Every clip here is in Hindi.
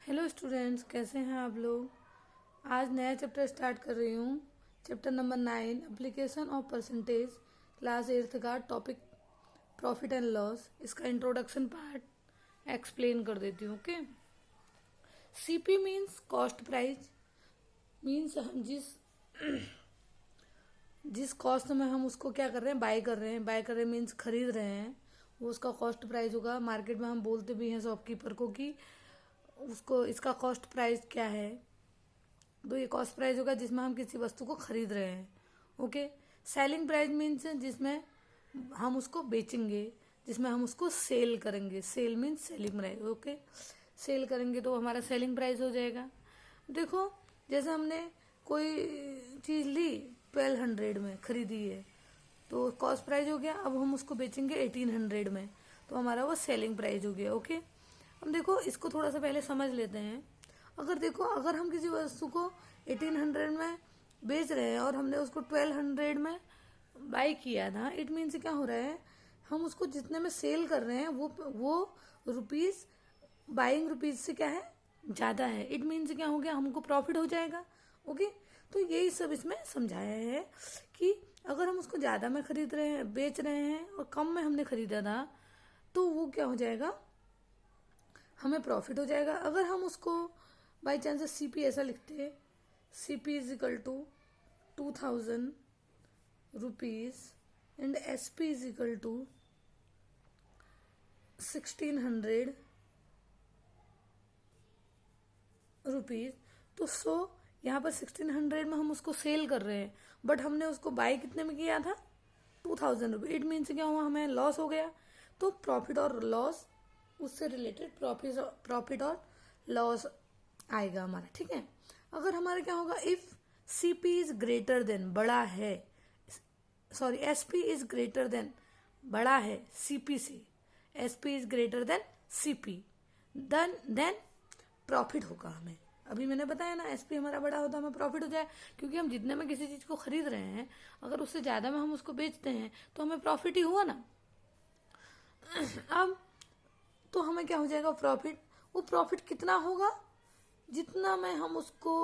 हेलो स्टूडेंट्स, कैसे हैं आप लोग। आज नया चैप्टर स्टार्ट कर रही हूँ। Chapter number 9, application of percentage, class 8th का टॉपिक प्रॉफिट एंड लॉस। इसका इंट्रोडक्शन पार्ट एक्सप्लेन कर देती हूँ। Okay, CP means cost price. Means हम जिस कॉस्ट में हम उसको क्या कर रहे हैं, बाय कर रहे हैं मीन्स खरीद रहे हैं, वो उसका कॉस्ट प्राइस होगा। मार्केट में हम बोलते भी हैं शॉपकीपर को कि उसको इसका कॉस्ट प्राइस क्या है, तो ये कॉस्ट प्राइस होगा जिसमें हम किसी वस्तु को खरीद रहे हैं। ओके, सेलिंग प्राइस मीन्स जिसमें हम उसको बेचेंगे, जिसमें हम उसको सेल करेंगे। Sale means selling price. Okay, sell करेंगे तो हमारा सेलिंग प्राइस हो जाएगा। देखो, जैसे हमने कोई चीज़ ली 1200 में खरीदी है, तो कॉस्ट प्राइस हो गया। अब हम उसको बेचेंगे 1800 में, तो हमारा वो सेलिंग प्राइस हो गया। ओके, अब देखो इसको थोड़ा सा पहले समझ लेते हैं। अगर हम किसी वस्तु को 1800 में बेच रहे हैं और हमने उसको 1200 में बाई किया था, इट मीन्स क्या हो रहा है, हम उसको जितने में सेल कर रहे हैं वो रुपीज बाइंग रुपीज से क्या है, ज़्यादा है। इट मीन्स क्या हो गया, हमको प्रॉफिट हो जाएगा। ओके, तो यही सब इसमें समझाया है कि अगर हम उसको ज़्यादा में खरीद रहे हैं, बेच रहे हैं, और कम में हमने खरीदा था, तो वो क्या हो जाएगा, हमें प्रॉफिट हो जाएगा। अगर हम उसको बाई चांस सीपी ऐसा लिखते हैं, CP is equal to 2000 rupees and SP is equal to 1600 rupees, तो यहाँ पर 1600 में हम उसको सेल कर रहे हैं, बट हमने उसको बाई कितने में किया था, 2000 रुपीज। इट मीन्स क्या हुआ, हमें लॉस हो गया। तो प्रॉफिट और लॉस, उससे रिलेटेड प्रॉफिट और लॉस आएगा हमारा। ठीक है, अगर हमारा क्या होगा, if CP is greater than, बड़ा है, sorry SP is greater than, बड़ा है सीपी से, SP is greater than CP, then profit होगा हमें। अभी मैंने बताया ना, एसपी हमारा बड़ा होता है, हमें प्रॉफिट हो जाए, क्योंकि हम जितने में किसी चीज को खरीद रहे हैं, अगर उससे ज्यादा में हम उसको बेचते हैं तो हमें प्रॉफिट ही हुआ ना। अब तो हमें क्या हो जाएगा, प्रॉफिट। वो प्रॉफिट कितना होगा, जितना में हम उसको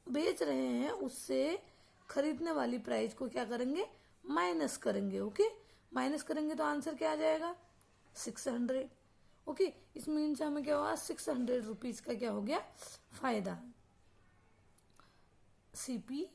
बेच रहे हैं उससे खरीदने वाली प्राइस को क्या करेंगे, माइनस करेंगे। ओके, माइनस करेंगे तो आंसर क्या आ जाएगा, 600। ओके, इस मीन से हमें क्या हुआ, 600 रुपीज का क्या हो गया, फायदा। सीपी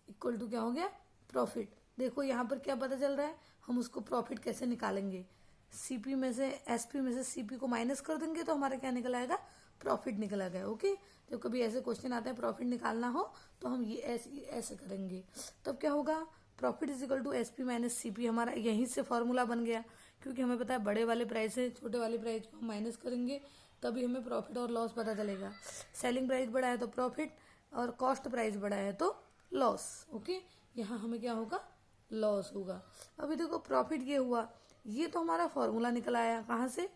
इक्वल टू क्या हो गया, प्रॉफिट। देखो यहाँ पर क्या पता चल रहा है, हम उसको प्रॉफिट कैसे निकालेंगे, सीपी में से, एसपी में से सीपी को माइनस कर देंगे तो हमारा क्या निकल आएगा, प्रॉफिट निकल आएगा। ओके, जब कभी ऐसे क्वेश्चन आते हैं प्रॉफिट निकालना हो तो हम ये ऐसे करेंगे। तब क्या होगा, profit is equal to SP minus CP. हमारा यहीं से फॉर्मूला बन गया, क्योंकि हमें पता है बड़े वाले प्राइस से छोटे वाले प्राइस को हम माइनस करेंगे, तभी हमें प्रॉफिट और लॉस पता चलेगा। सेलिंग प्राइस बड़ा है तो प्रॉफिट, और कॉस्ट प्राइस बड़ा है तो लॉस। ओके, यहाँ हमें क्या होगा, लॉस होगा। अभी देखो प्रॉफिट ये हुआ, ये तो हमारा फॉर्मूला निकल आया, कहाँ से,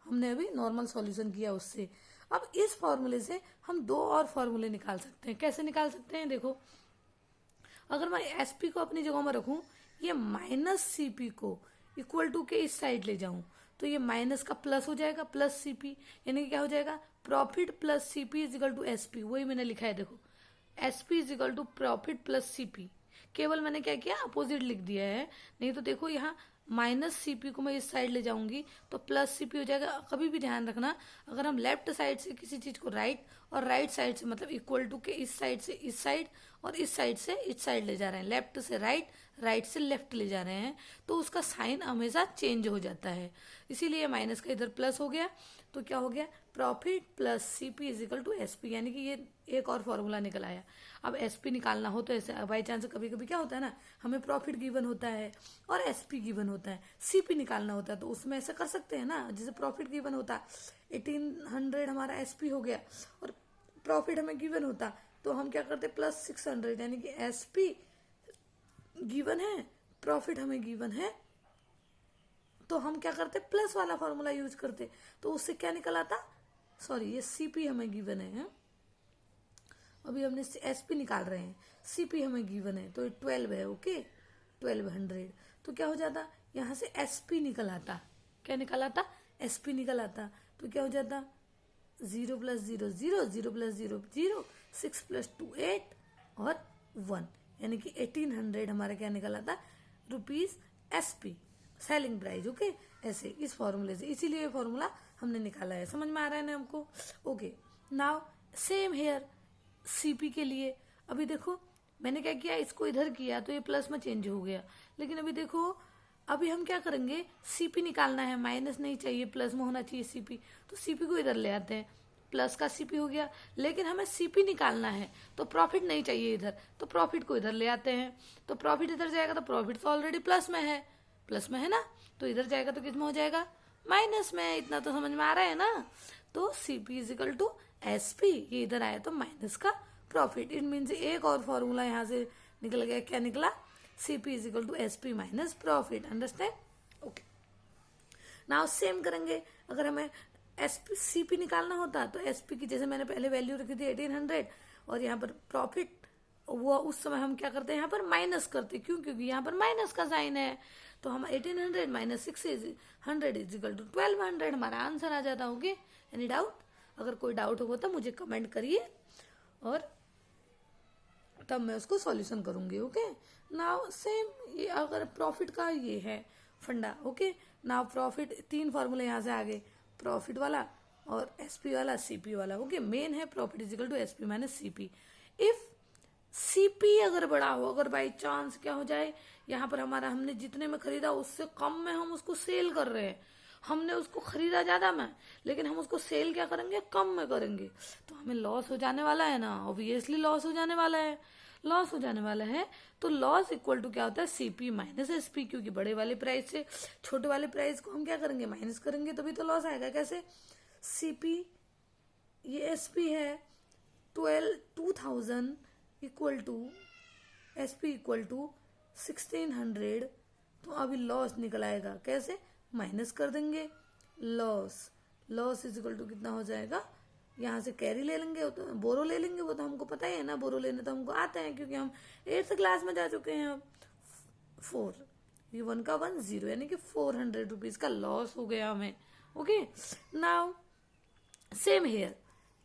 हमने अभी नॉर्मल सॉल्यूशन किया उससे। अब इस फॉर्मूले से हम दो और फॉर्मूले निकाल सकते हैं। कैसे निकाल सकते हैं, देखो, अगर मैं एसपी को अपनी जगह में रखूं, ये माइनस सीपी को इक्वल टू के इस साइड ले जाऊं, तो ये माइनस का प्लस हो जाएगा, प्लस सीपी, यानी कि क्या हो जाएगा, profit plus CP is equal to SP. वही मैंने लिखा है, देखो, SP is equal to profit plus CP. केवल मैंने क्या किया, अपोजिट लिख दिया है, नहीं तो देखो यहाँ माइनस सीपी को मैं इस साइड ले जाऊंगी तो प्लस सीपी हो जाएगा। कभी भी ध्यान रखना, अगर हम लेफ्ट साइड से किसी चीज को राइट, और राइट साइड से मतलब इक्वल टू के इस साइड से इस साइड, और इस साइड से इस साइड ले जा रहे हैं, लेफ्ट से राइट, राइट से लेफ्ट ले जा रहे हैं, तो उसका साइन हमेशा चेंज हो जाता है। इसीलिए माइनस का इधर प्लस हो गया, तो क्या हो गया, profit plus CP is equal to SP, यानी कि ये एक और फॉर्मूला निकल आया। अब एसपी निकालना हो तो ऐसे बाई चांस कभी कभी क्या होता है ना, हमें प्रॉफिट गिवन होता है और एसपी गिवन होता है, सीपी निकालना होता है, तो उसमें ऐसा कर सकते हैं ना, जैसे प्रॉफिट गिवन होता 1800 हमारा एसपी हो गया, और प्रॉफिट हमें गिवन होता, तो हम क्या करते, प्लस 600, यानी कि एसपी गिवन है, प्रॉफिट हमें गिवन है, तो हम क्या करते, प्लस वाला फॉर्मूला यूज करते, तो उससे क्या निकल आता, सॉरी ये सीपी हमें गिवन है, अभी हमने एसपी निकाल रहे हैं, सीपी हमें गिवन है, तो 12 है। ओके, 1200, तो क्या हो जाता, यहां से एसपी निकल आता, क्या निकल आता, एसपी निकल आता, तो क्या हो जाता, 0 प्लस 0 0, 0 प्लस 0 0, 6 प्लस 2 8 और 1, यानी कि 1800 हमारा क्या निकला था rupees SP selling price. Okay, ऐसे इस फॉर्मूले से, इसीलिए ये फॉर्मूला हमने निकाला है। समझ में आ रहा है ना हमको? Okay, now same here CP के लिए। अभी देखो मैंने क्या किया, इसको इधर किया तो ये प्लस में चेंज हो गया, लेकिन अभी देखो अभी हम क्या करेंगे, CP निकालना है, माइनस नहीं चाहिए, प्लस में होना चाहिए CP, तो CP को इधर ले आते हैं, प्लस का CP हो गया। लेकिन हमें CP निकालना है तो प्रॉफिट नहीं चाहिए इधर, तो प्रॉफिट को इधर ले आते हैं, तो प्रॉफिट इधर जाएगा तो प्रॉफिट तो ऑलरेडी प्लस में है ना, तो इधर जाएगा तो कितना हो जाएगा, माइनस में। इतना तो समझ में आ रहा है ना? तो CP इजिकल टू SP, ये इधर आया तो माइनस का प्रॉफिट। इट मीन्स एक और फॉर्मूला यहाँ से निकल गया, क्या निकला, CP is equal to SP minus profit. Understand? Okay, now same करेंगे। अगर हमें CP निकालना होता तो SP की जैसे मैंने पहले वैल्यू रखी थी 1800, और यहाँ पर प्रॉफिट वो उस समय हम क्या करते हैं, यहाँ पर माइनस करते, क्यों, क्योंकि यहाँ पर माइनस का साइन है, तो हम 1800 माइनस 600 इजिकल टू 1200 हमारा आंसर आ जाता। होगी एनी डाउट? अगर कोई डाउट होगा तो मुझे कमेंट करिए और तब मैं उसको सॉल्यूशन करूंगी। ओके, नाउ सेम ये अगर प्रॉफिट का ये है फंडा। ओके, नाउ प्रॉफिट, तीन फॉर्मूले यहाँ से आ गए, प्रॉफिट वाला और SP वाला, CP वाला। ओके, मेन है profit is equal to SP minus CP। If CP अगर बड़ा हो, अगर बाई चांस क्या हो जाए, यहाँ पर हमारा हमने जितने में खरीदा उससे कम में हम उसको सेल कर रहे हैं, हमने उसको खरीदा ज्यादा में लेकिन हम उसको सेल क्या करेंगे, कम में करेंगे, तो हमें लॉस हो जाने वाला है ना, ऑब्वियसली लॉस हो जाने वाला है। लॉस हो जाने वाला है तो लॉस इक्वल टू क्या होता है, CP माइनस SP, क्योंकि बड़े वाले प्राइस से छोटे वाले प्राइस को हम क्या करेंगे, माइनस करेंगे, तभी तो लॉस आएगा। कैसे, CP ये SP है 2000 equal to SP equal to 1600, तो अभी लॉस निकल आएगा। कैसे, माइनस कर देंगे लॉस इज इक्वल टू कितना हो जाएगा, यहाँ से कैरी ले लेंगे, तो बोरो ले लेंगे, वो तो हमको पता ही है ना, बोरो लेने तो हमको आते हैं क्योंकि हम 8th क्लास में जा चुके हैं। अब 4, ये 1 का 1 0, यानी कि 400 रुपीज का लॉस हो गया हमें। ओके, नाउ सेम हेयर,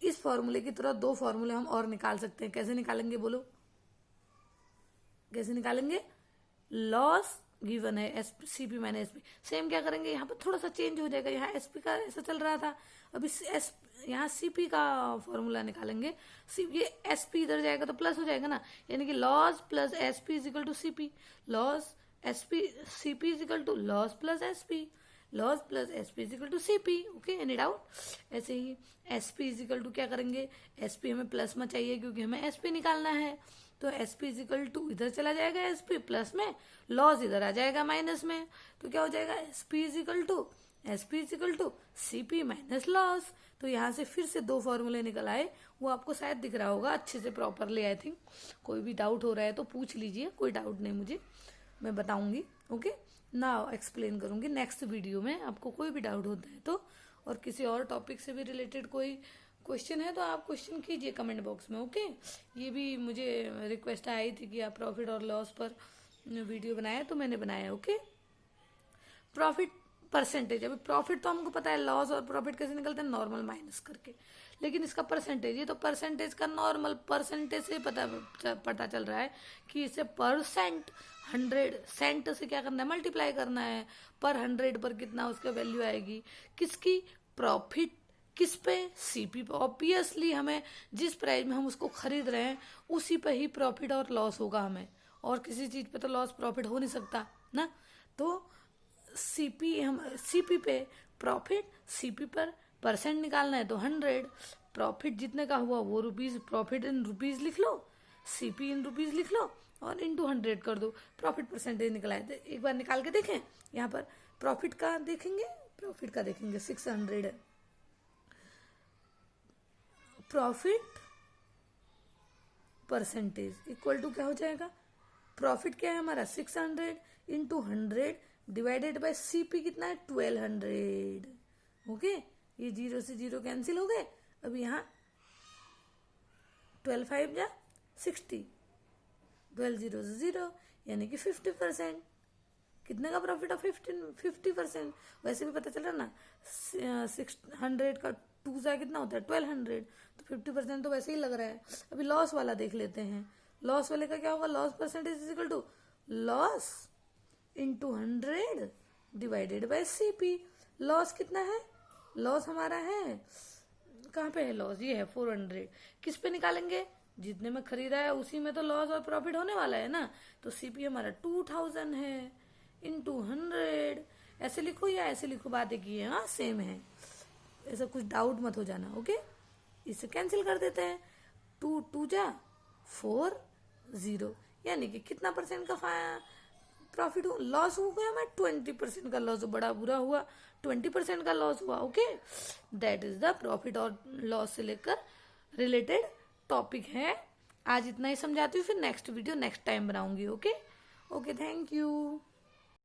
इस फॉर्मूले की तरह दो फॉर्मूले हम और निकाल सकते हैं। कैसे निकालेंगे बोलो, कैसे निकालेंगे, लॉस गिवन है CP माइनस SP, सेम क्या करेंगे, यहाँ पर थोड़ा सा चेंज हो जाएगा, यहाँ SP का ऐसा चल रहा था, अभी यहाँ CP का फॉर्मूला निकालेंगे। ये SP इधर जाएगा तो प्लस हो जाएगा ना, यानी कि loss plus SP is equal to CP, loss CP is equal to loss plus SP, loss plus SP is equal to CP। Okay, any doubt? ऐसे ही SP इज इक्वल टू क्या करेंगे, SP हमें प्लस में चाहिए क्योंकि हमें SP निकालना है, तो SP इज इक्वल टू इधर चला जाएगा SP प्लस में, लॉस इधर आ जाएगा माइनस में, तो क्या हो जाएगा, SP is equal to CP minus loss. तो यहाँ से फिर से दो फॉर्मूले निकल आए, वो आपको शायद दिख रहा होगा अच्छे से प्रॉपरली। आई थिंक कोई भी डाउट हो रहा है तो पूछ लीजिए, कोई डाउट नहीं मुझे, मैं बताऊंगी। ओके, नाउ एक्सप्लेन करूंगी नेक्स्ट वीडियो में। आपको कोई भी डाउट होता है तो, और किसी और टॉपिक से भी रिलेटेड कोई क्वेश्चन है तो आप क्वेश्चन कीजिए कमेंट बॉक्स में। ओके, ये भी मुझे रिक्वेस्ट आई थी कि आप प्रॉफिट और लॉस पर वीडियो बनाया, तो मैंने बनाया। ओके, प्रॉफिट परसेंटेज, अभी प्रॉफिट तो हमको पता है, लॉस और प्रॉफिट कैसे निकलते हैं, नॉर्मल माइनस करके, लेकिन इसका परसेंटेज, ये तो परसेंटेज का नॉर्मल परसेंटेज से पता चल रहा है कि इसे परसेंट 100 सेंट से क्या करना है, मल्टीप्लाई करना है, पर 100 पर कितना उसका वैल्यू आएगी, किसकी, प्रॉफिट किस पे, CP पे। ऑब्वियसली हमें जिस प्राइस में हम उसको खरीद रहे हैं उसी पे ही प्रॉफिट और लॉस होगा हमें, और किसी चीज पे तो लॉस प्रॉफिट हो नहीं सकता ना। तो CP पे प्रॉफिट, CP पर परसेंट निकालना है तो 100, प्रॉफिट जितने का हुआ वो रुपीज, प्रॉफिट इन रुपीज लिख लो, CP इन रुपीज लिख लो और इनटू 100 कर दो, प्रॉफिट परसेंटेज निकला है। एक बार निकाल के देखें, यहाँ पर प्रॉफिट का देखेंगे, 600 है, प्रॉफिट परसेंटेज इक्वल टू क्या हो जाएगा, प्रॉफिट क्या है हमारा 600 इंटू 100 डिवाइडेड बाय CP कितना है 1200। ओके, ये 0 से 0 कैंसिल हो गए, अब यहाँ 12 5 जा 60, 12 0 से 0, यानी कि 50%। कितने का प्रॉफिट है, 50%। वैसे भी पता चल रहा ना, 600 का 2 से कितना होता है 1200, तो 50% तो वैसे ही लग रहा है। अभी लॉस वाला देख लेते हैं। लॉस वाले का क्या होगा, loss percentage is equal to loss into 100 divided by CP. Loss कितना है, लॉस हमारा है, कहाँ पे है लॉस, ये है 400। किस पे निकालेंगे, जितने में खरीदा है उसी में तो लॉस और प्रॉफिट होने वाला है ना। तो सीपी हमारा 2000 है इंटू 100। ऐसे लिखो या ऐसे लिखो, बात एक ही है, हाँ सेम है, ऐसा कुछ डाउट मत हो जाना। ओके, इसे कैंसिल कर देते हैं, 2 2 जा 4 0, यानी कि कितना परसेंट का प्रॉफिट हो, लॉस हो गया मैं 20% का लॉस, बड़ा बुरा हुआ, 20% का लॉस हुआ। Okay, that is the profit और लॉस से लेकर रिलेटेड टॉपिक है। आज इतना ही समझाती हूँ, फिर नेक्स्ट वीडियो नेक्स्ट टाइम बनाऊंगी। Okay okay, thank you.